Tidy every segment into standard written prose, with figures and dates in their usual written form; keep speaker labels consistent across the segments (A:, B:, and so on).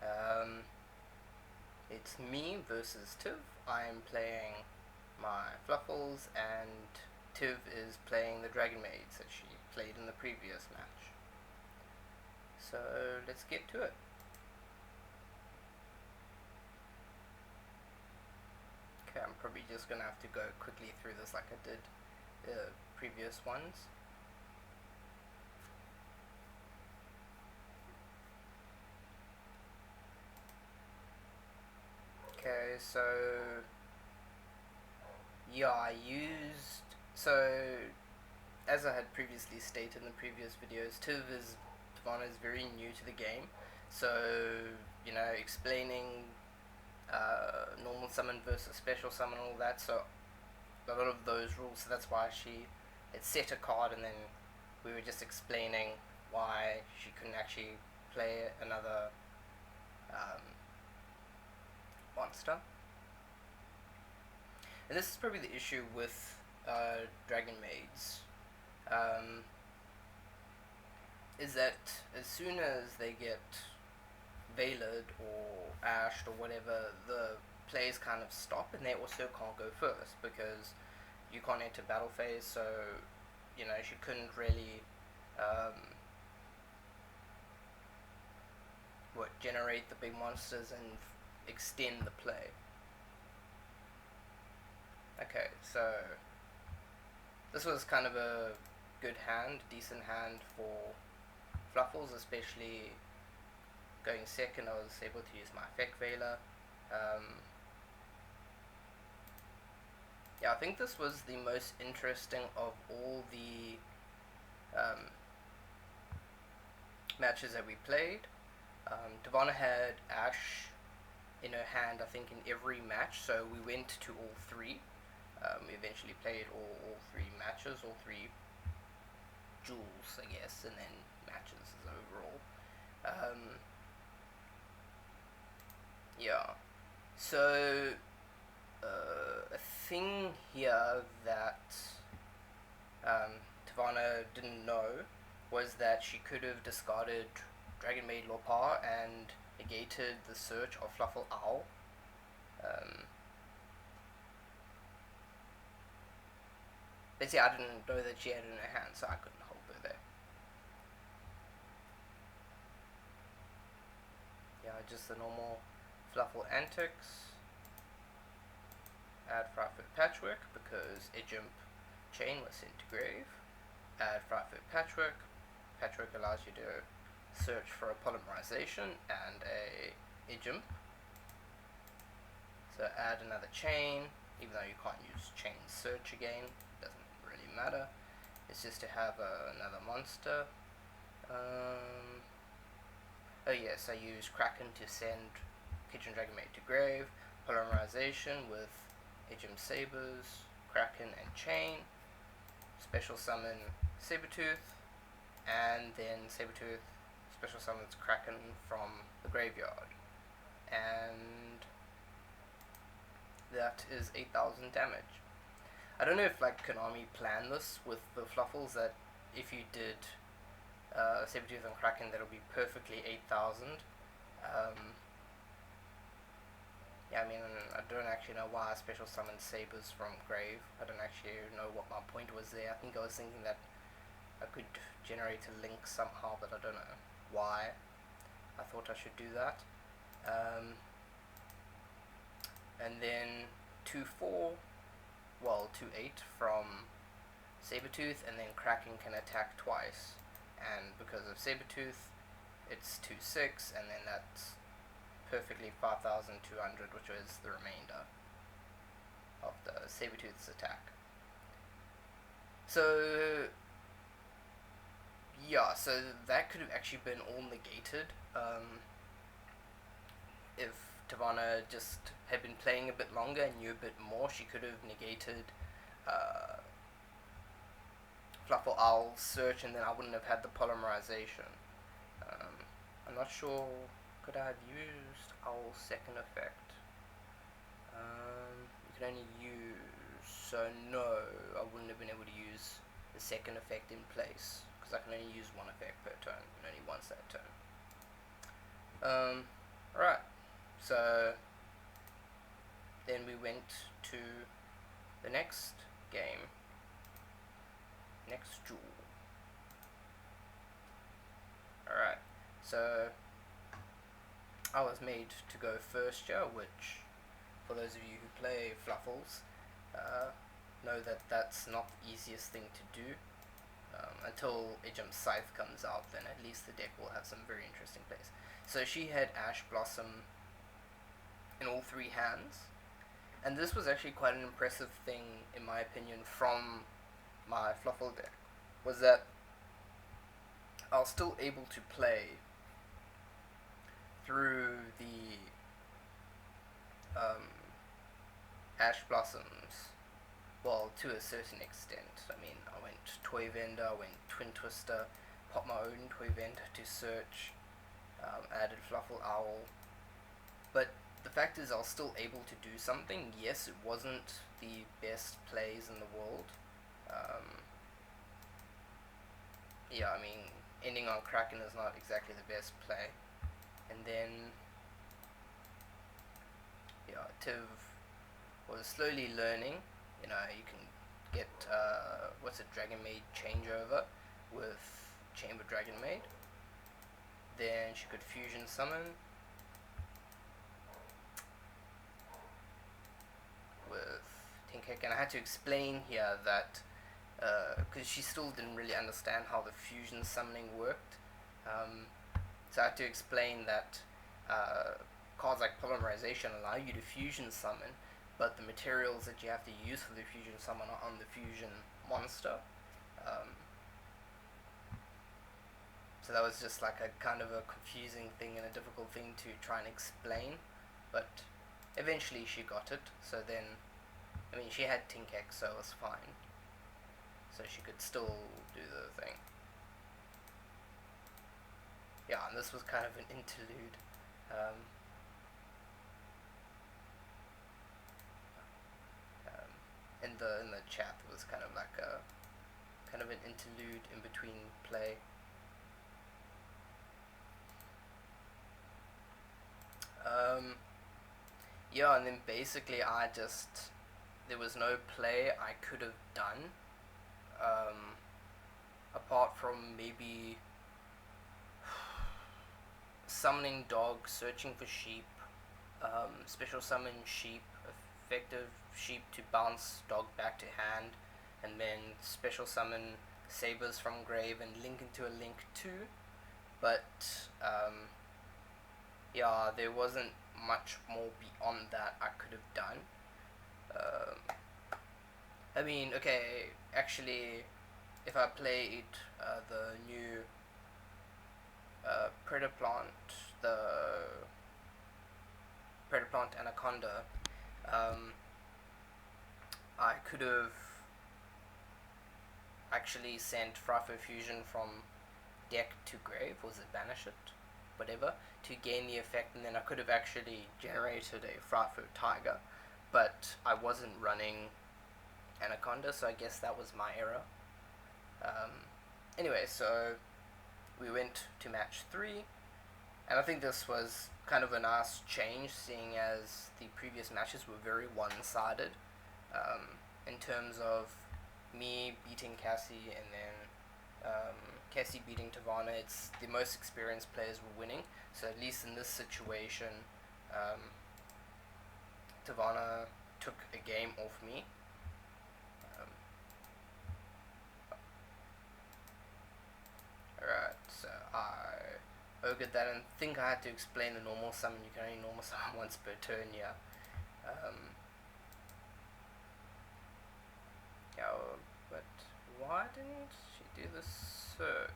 A: Um, it's me versus Tiv. I'm playing my Fluffals, and Tiv is playing the Dragonmaids that she played in the previous match. So let's get to it. Okay, I'm probably just gonna have to go quickly through this like I did the previous ones. Okay, so yeah, as I had previously stated in the previous videos, Tivana is very new to the game, so explaining normal summon versus special summon and all that, so a lot of those rules, so that's why she had set a card and then we were just explaining why she couldn't actually play another monster. And this is probably the issue with Dragonmaids, is that as soon as they get Veiled or Ashed or whatever, the plays kind of stop, and they also can't go first because you can't enter battle phase, so she couldn't really generate the big monsters and extend the play. Okay, so this was kind of a good hand, decent hand for Fluffals, especially going second. I was able to use my effect Veiler. Yeah, I think this was the most interesting of all the matches that we played. Tivana had Ash in her hand, I think, in every match, so we went to all three. We eventually played all three matches, all three duels, I guess, and then matches as overall. Yeah. So, a thing here that Tivana didn't know was that she could have discarded Dragonmaid Lopar and negated the search of Fluffal Owl. Basically, I didn't know that she had it in her hand, so I couldn't hold her there. Yeah, just the normal Fluffal antics. Add Fryfoot Patchwork because Ejump Chain was sent to grave. Add Fryfoot Patchwork. Patchwork allows you to search for a polymerization and a Ejump. So add another chain, even though you can't use chain search again, doesn't really matter. It's just to have another monster. Oh yes, I use Kraken to send Kitchen Dragonmaid to grave. Polymerization with Ejum Sabers, Kraken and Chain. Special summon Sabertooth, and then Sabertooth special summons Kraken from the graveyard. And that is 8,000 damage. I don't know if Konami planned this with the Fluffals, that if you did Sabertooth and Kraken, that'll be perfectly 8,000. Yeah, I mean, I don't actually know why I special summoned Sabers from grave. I don't actually know what my point was there. I think I was thinking that I could generate a link somehow, but I don't know why I thought I should do that. And then 2-4, 2-8 from Sabertooth, and then Kraken can attack twice. And because of Sabertooth, it's 2-6, and then that's perfectly 5,200, which was the remainder of the Sabertooth's attack. So yeah, so that could have actually been all negated if Tivana just had been playing a bit longer and knew a bit more. She could have negated Fluffal Owl's search, and then I wouldn't have had the polymerization. I'm not sure, could I have used Owl's second effect? You could only use, so no, I wouldn't have been able to use the second effect in place, because I can only use one effect per turn, and only once that turn. Alright, so then we went to the next game, next duel. Alright, so I was made to go first here, which, for those of you who play Fluffals, know that that's not the easiest thing to do. Until Ejim's Scythe comes out, then at least the deck will have some very interesting plays. So she had Ash Blossom in all three hands, and this was actually quite an impressive thing, in my opinion, from my Fluffle deck, was that I was still able to play through the Ash Blossoms, well, to a certain extent. I mean, I went Toy Vendor, I went Twin Twister, popped my own Toy Vendor to search, added Fluffle Owl, but the fact is I was still able to do something. Yes, it wasn't the best plays in the world. Yeah, I mean, ending on Kraken is not exactly the best play. And then, yeah, Tiv was slowly learning. You know, you can get, Dragonmaid changeover with Chamber Dragonmaid. Then she could fusion summon with Tinkek, and I had to explain here that, because she still didn't really understand how the fusion summoning worked. So I had to explain that cards like Polymerization allow you to fusion summon, but the materials that you have to use for the fusion summon are on the fusion monster. So that was just like a kind of a confusing thing and a difficult thing to try and explain, but eventually she got it. So then, I mean, she had Tinkek, so it was fine. So she could still do the thing. Yeah, and this was kind of an interlude. In the chat, it was kind of like an interlude in between play. Yeah, and then basically there was no play I could have done, apart from maybe summoning dog, searching for sheep, special summon sheep, effective sheep to bounce dog back to hand, and then special summon sabers from grave and link into a link 2, but yeah, there wasn't much more beyond that I could have done. I mean, okay, actually, if I played the new the Predaplant Anaconda, I could have actually sent Frapho Fusion from deck to grave, was it banish it, whatever, to gain the effect, and then I could have actually generated a Frapho Tiger, but I wasn't running Anaconda, so I guess that was my error. Anyway, so we went to match 3, and I think this was kind of a nice change, seeing as the previous matches were very one-sided, in terms of me beating Cassie and then Cassie beating Tavana. It's the most experienced players were winning, so at least in this situation, Tavana took a game off me. Alright, so I ogred that, and think I had to explain the normal summon. You can only normal summon once per turn, yeah. Yeah, but why didn't she do the search?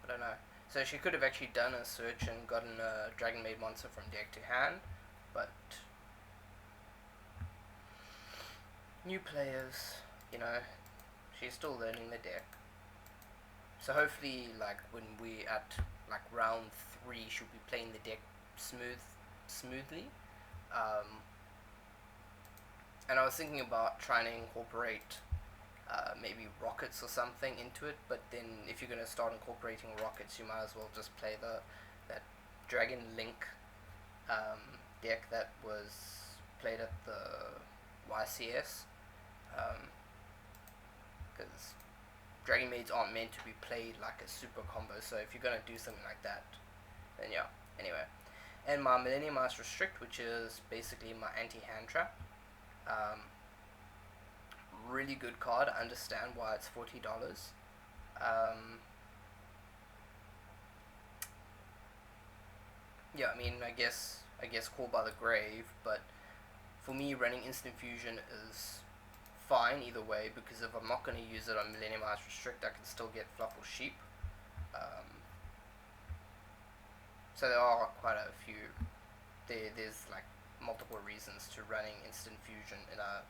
A: I don't know. So she could have actually done a search and gotten a Dragonmaid monster from deck to hand, but new players, you know, she's still learning the deck. So hopefully, like, when we at like round 3, she'll be playing the deck smoothly. And I was thinking about trying to incorporate maybe rockets or something into it. But then if you're gonna start incorporating rockets, you might as well just play that Dragon Link deck that was played at the YCS. Because Dragonmaids aren't meant to be played like a super combo. So if you're gonna do something like that, then yeah. Anyway, and my Millennium Ice Restrict, which is basically my anti-hand trap. Really good card. I understand why it's $40. Yeah, I mean, I guess Call by the Grave, but for me, running Instant Fusion is fine either way, because if I'm not going to use it on Millennium Ice Restrict, I can still get Fluffal Sheep. So there are quite a few. There's like multiple reasons to running Instant Fusion in a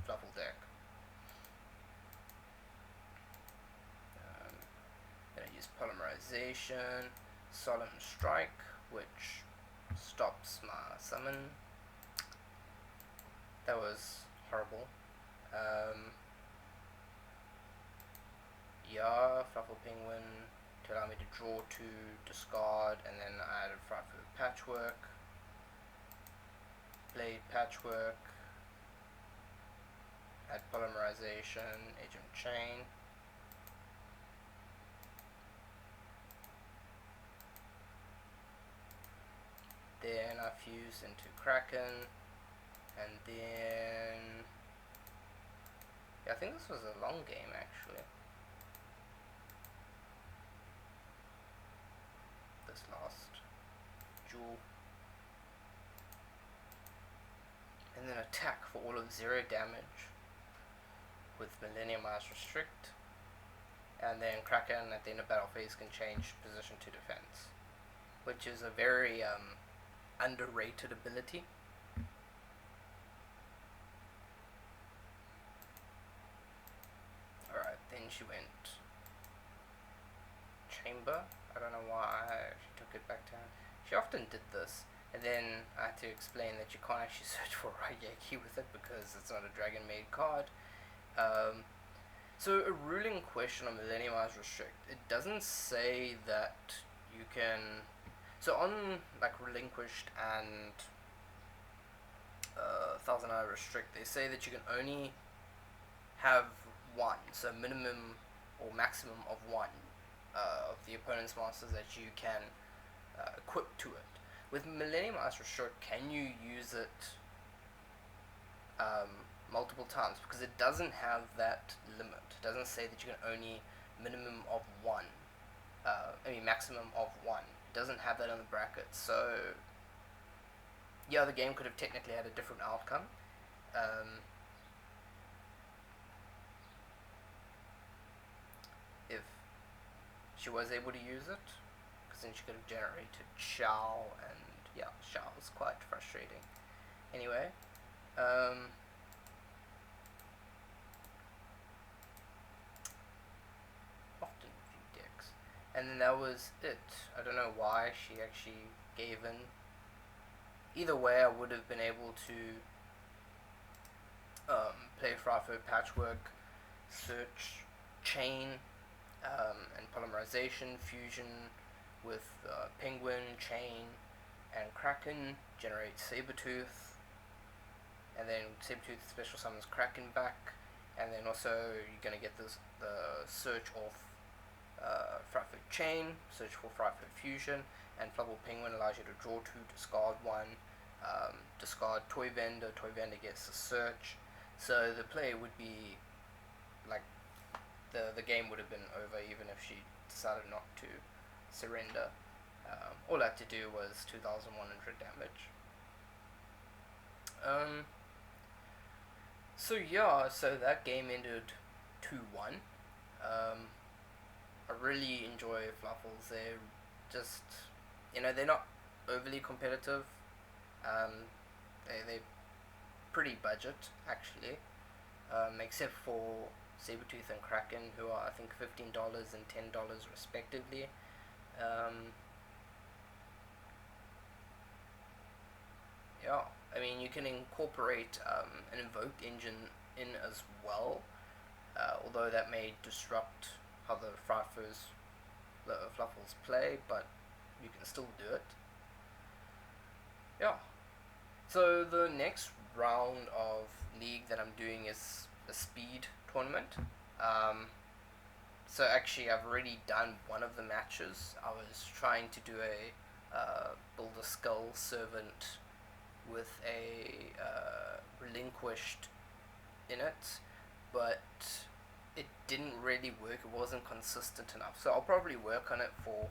A: Fluffal deck. Then I use Polymerization, Solemn Strike, which stops my summon. That was horrible. Yeah, Fluffal Penguin to allow me to draw 2, discard, and then I added Frightful Patchwork, Blade Patchwork, add Polymerization, Agent Chain. Then I fuse into Kraken, and then yeah, I think this was a long game actually. This last duel. And then attack for all of 0 damage with Millennium Ice Restrict. And then Kraken at the end of battle phase can change position to defense, which is a very underrated ability. Alright, then she went Chamber. I don't know why she took it back to her. She often did this, and then I had to explain that you can't actually search for Raigeki with it because it's not a Dragonmaid card. So a ruling question on Millennium Ice Restrict, it doesn't say that you can. So on like Relinquished and Thousand Eye Restrict, they say that you can only have one, so minimum or maximum of one of the opponent's monsters that you can equip to it. With Millennium Ice Restrict, can you use it multiple times? Because it doesn't have that limit. It doesn't say that you can only minimum of one. Maximum of one. It doesn't have that in the bracket. So yeah, the game could have technically had a different outcome. If she was able to use it, because then she could have generated Shao, and yeah, Shao is quite frustrating. Anyway, often a few decks, and then that was it. I don't know why she actually gave in. Either way, I would have been able to play Frightful Patchwork, search Chain, and Polymerization, Fusion with Penguin, Chain, and Kraken, generate Sabertooth, and then Sabertooth special summons Kraken back, and then also you're going to get the search of Frightful Chain, search for Frightful Fusion, and Fluffal Penguin allows you to draw 2, discard 1, discard Toy Vendor gets the search, so the play would be like the game would have been over even if she decided not to surrender. All I had to do was 2,100 damage. So yeah, so that game ended 2-1. I really enjoy Fluffals. They're just, they're not overly competitive. They're pretty budget actually, except for Sabertooth and Kraken, who are I think $15 and $10 respectively. Yeah, I mean you can incorporate an invoked engine in as well. although that may disrupt how the Fluffals play, but you can still do it. Yeah. So the next round of league that I'm doing is a speed tournament. So actually, I've already done one of the matches. I was trying to do a build a skull servant with a relinquished in it, but it didn't really work. It wasn't consistent enough. So I'll probably work on it for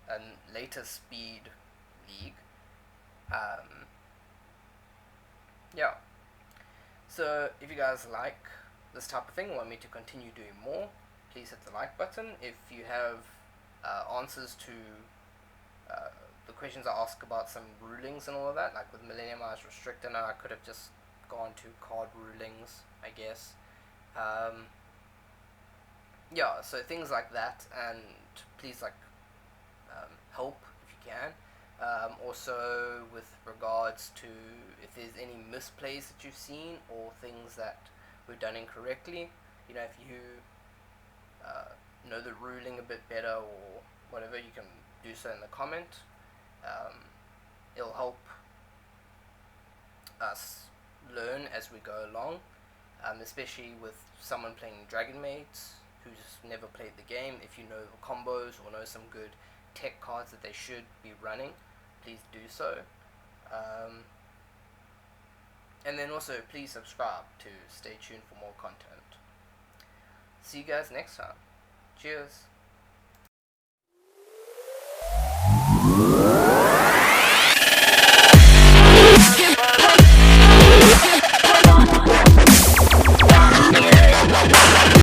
A: a later speed league. Yeah. So if you guys like this type of thing, want me to continue doing more, please hit the like button. If you have answers to the questions I ask about some rulings and all of that, like with Millennium I was restricted, and I could have just gone to card rulings, I guess. Yeah, so things like that, and please help if you can. Also, with regards to if there's any misplays that you've seen or things that were done incorrectly, if you know the ruling a bit better or whatever, you can do so in the comment. It'll help us learn as we go along, especially with someone playing Dragonmaids who's never played the game. If you know the combos or know some good tech cards that they should be running, please do so. And then also please subscribe to stay tuned for more content. See you guys next time. Cheers.